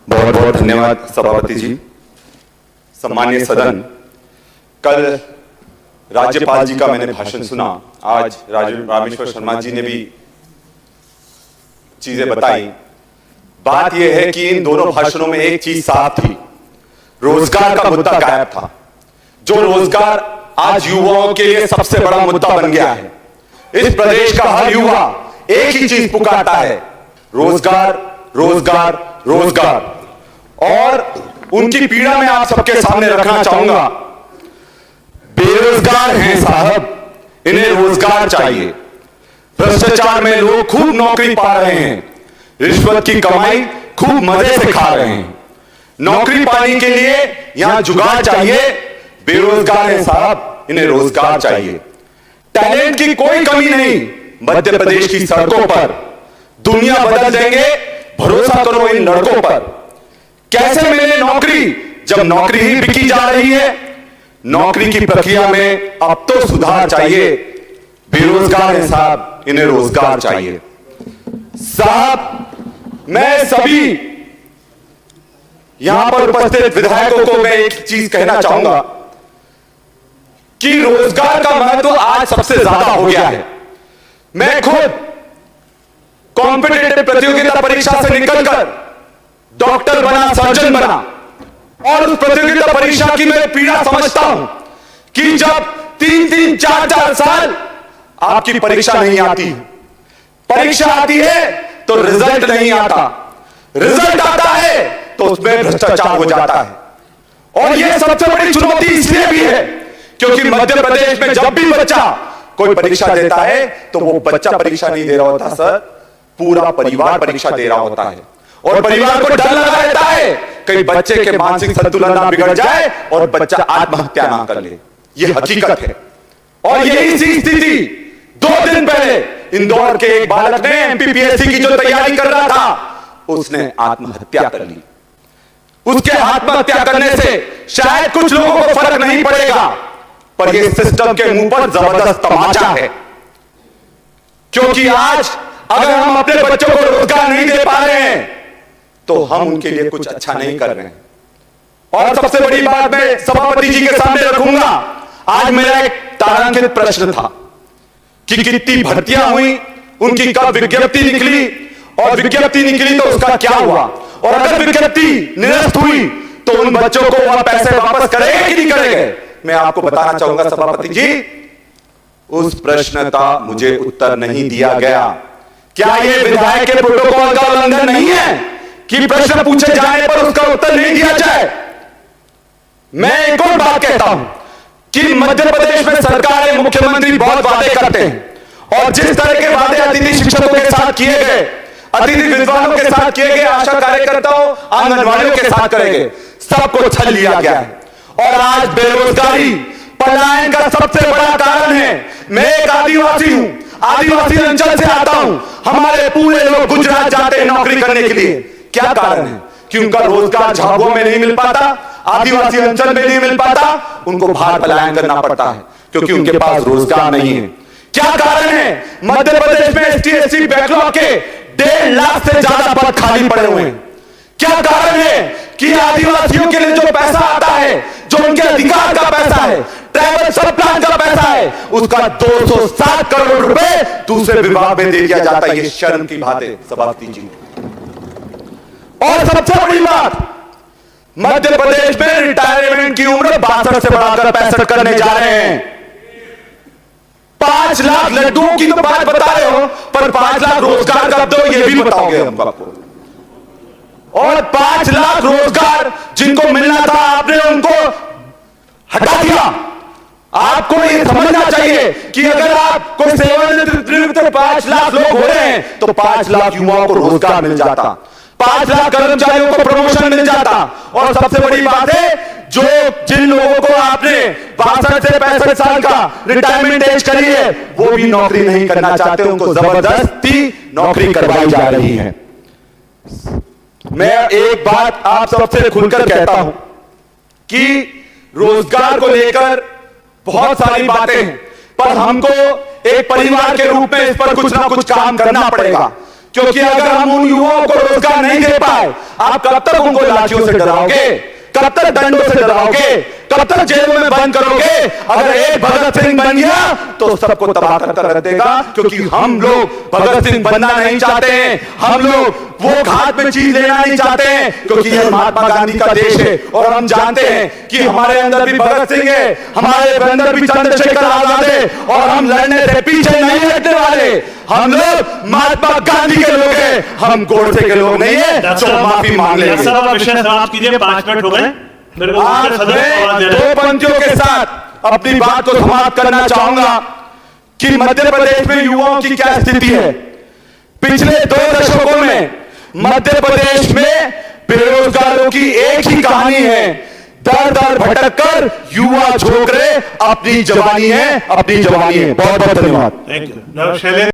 बहुत बहुत धन्यवाद सभापति जी। सम्मानीय सदन, कल राज्यपाल जी का मैंने भाषण सुना, आज रामेश्वर शर्मा जी ने भी चीजें बताई। बात यह है कि इन दोनों भाषणों में एक चीज साफ थी, रोजगार का मुद्दा गायब था। जो रोजगार आज युवाओं के लिए सबसे बड़ा मुद्दा बन गया है। इस प्रदेश का हर युवा एक ही चीज पुकारता है, रोजगार रोजगार रोजगार। और उनकी पीड़ा मैं आप सबके सामने रखना चाहूंगा। बेरोजगार हैं साहब, इन्हें रोजगार चाहिए। भ्रष्टाचार में लोग खूब नौकरी पा रहे हैं, रिश्वत की कमाई खूब मजे से खा रहे हैं। नौकरी पाने के लिए यहां जुगाड़ चाहिए। बेरोजगार हैं साहब, इन्हें रोजगार चाहिए। टैलेंट की कोई कमी नहीं मध्य प्रदेश की सड़कों पर। दुनिया बदल देंगे, भरोसा करो इन लड़कों पर। कैसे मिले नौकरी जब नौकरी ही बिकी जा रही है। नौकरी की प्रक्रिया में अब तो सुधार चाहिए। बेरोजगार हैं साहब, इन्हें रोजगार चाहिए। साहब, मैं सभी यहां पर उपस्थित विधायकों को मैं एक चीज कहना चाहूंगा कि रोजगार का महत्व आज सबसे ज्यादा हो गया है। मैं खुद कॉम्पिटिटिव प्रतियोगिता परीक्षा से निकलकर डॉक्टर बना, सर्जन बना, और उस प्रतियोगिता परीक्षा की मैं पीड़ा समझता हूं कि जब 3-3, 4-4 साल आपकी परीक्षा नहीं आती, परीक्षा आती है तो रिजल्ट नहीं आता, रिजल्ट आता है तो उसमें भ्रष्टाचार हो जाता है। और यह सबसे बड़ी चुनौती इसलिए भी है क्योंकि मध्य प्रदेश में जब भी बच्चा कोई परीक्षा देता है तो वो बच्चा परीक्षा नहीं दे रहा होता सर, पूरा परिवार परीक्षा दे रहा होता है। और परिवार को डर लगा रहता है कहीं बच्चे के मानसिक संतुलन ना बिगड़ जाए और बच्चा आत्महत्या ना कर ले। यह हकीकत है। और यही सी स्थिति 2 दिन पहले इंदौर के एक बालक ने एमपीपीएससी की जो तैयारी कर रहा था, उसने आत्महत्या कर ली। उसके आत्महत्या करने से शायद कुछ लोगों को फर्क नहीं पड़ेगा, पर यह सिस्टम के मुंह पर जबरदस्त तमाचा है। क्योंकि आज अगर हम अपने बच्चों को रोजगार नहीं दे पा रहे हैं तो हम उनके लिए कुछ अच्छा नहीं कर रहे हैं। और सबसे बड़ी बात मैं सभापति जी के सामने रखूंगा। आज मेरा एक तारांकित प्रश्न था कि कितनी भर्तियां हुई, उनकी कब विज्ञप्ति निकली, और विज्ञप्ति निकली तो उसका क्या हुआ, और अगर विज्ञप्ति निरस्त हुई तो उन बच्चों को वह पैसे वापस करेंगे कि नहीं करेंगे। मैं आपको बताना चाहूंगा सभापति जी, उस प्रश्न का मुझे उत्तर नहीं दिया गया। क्या यह विधायक के प्रोटोकॉल का उल्लंघन नहीं है कि प्रश्न पूछे जाने पर उसका उत्तर नहीं दिया जाए। मैं एक और बात कहता हूं कि मध्य प्रदेश में सरकार, मुख्यमंत्री बहुत वादे करते हैं, और जिस तरह के वादे अतिथि शिक्षकों के साथ किए गए, अतिथि विद्वानों के साथ किए गए, आशा कार्यकर्ताओं, आंगनवाड़ियों के साथ करेंगे, सबको छल लिया गया है। और आज बेरोजगारी पलायन का सबसे बड़ा कारण है। मैं एक आदिवासी हूं, आदिवासी अंचल से आता हूं। हमारे पूरे लोग गुजरात जाते हैं नौकरी करने के लिए। क्या कारण है कि उनका रोजगार झाबुआ में नहीं मिल पाता, आदिवासी अंचल में नहीं मिल पाता, उनको बाहर पलायन करना पड़ता है क्योंकि उनके पास रोजगार नहीं है। क्या कारण है मध्य प्रदेश में ST/SC बैकलॉग के 1.5 लाख से ज्यादा पद खाली पड़े हुए हैं। क्या कारण है कि आदिवासियों के लिए जो पैसा आता है, जो उनके अधिकार का पैसा है, ट्राइबल सब प्लान का पैसा है, उसका 207 करोड़ रुपए दूसरे विभाग में दे दिया जाता है। ये शर्म की बात है सभापति जी। और सबसे बड़ी बात, मध्य प्रदेश में रिटायरमेंट की उम्र 62 से बढ़ाकर 65 करने जा रहे हैं। 5 लाख लड्डुओं की तो बात बता रहे हो, पर 5 लाख रोजगार कब दो ये भी बताओगे हम आपको। और 5 लाख रोजगार जिनको मिलना था आपने उनको हटा दिया। आपको ये समझना चाहिए कि अगर आप कोई सेवानिवृत्त 5 लाख लोग हो रहे हैं तो 5 लाख युवाओं को रोजगार मिल जाता, 5 लाख कर्मचारियों को प्रमोशन मिल जाता। और सबसे बड़ी बात है, जो जिन लोगों को आपने 62 से 65 साल का रिटायरमेंट एज करी है, वो भी नौकरी नहीं करना चाहते, उनको जबरदस्ती नौकरी करवाई जा रही है। मैं एक बात आप सबसे खुलकर कहता हूं कि रोजगार को लेकर बहुत सारी बातें हैं, पर हमको एक परिवार के रूप में इस पर कुछ ना कुछ काम करना पड़ेगा। क्योंकि अगर हम उन युवाओं को रोजगार नहीं दे पाए, आप कब तक उनको लाठियों से डराओगे, कब तक डंडों से डराओगे, कब तक जेलों में बंद करोगे? अगर एक भगत सिंह बन गया तो सबको तबाह कर रख देगा, क्योंकि हम लोग भगत सिंह बनना नहीं चाहते हैं, हम लोग वो घाट में चीज लेना नहीं चाहते हैं, क्योंकि यह महात्मा गांधी का देश है और हम जानते हैं कि हमारे अंदर भी भगत सिंह है, हमारे अंदर भी चंद्रशेखर आजाद है, और हम लड़ने से पीछे नहीं हटने वाले। हम लोग महात्मा गांधी के लोग हैं, हम गोडसे के लोग नहीं है जो माफी मांग लेंगे। समाप्त कीजिए, 5 मिनट हो गए। दो पंक्तियों के साथ अपनी बात को समाप्त करना चाहूंगा कि मध्य प्रदेश में युवाओं की क्या स्थिति है। पिछले 2 दशकों में मध्य प्रदेश में बेरोजगारों की एक ही कहानी है, दर दर भटक कर युवा झोंक रहे अपनी जवानी है, अपनी जवानी है। बहुत बहुत धन्यवाद। Thank you.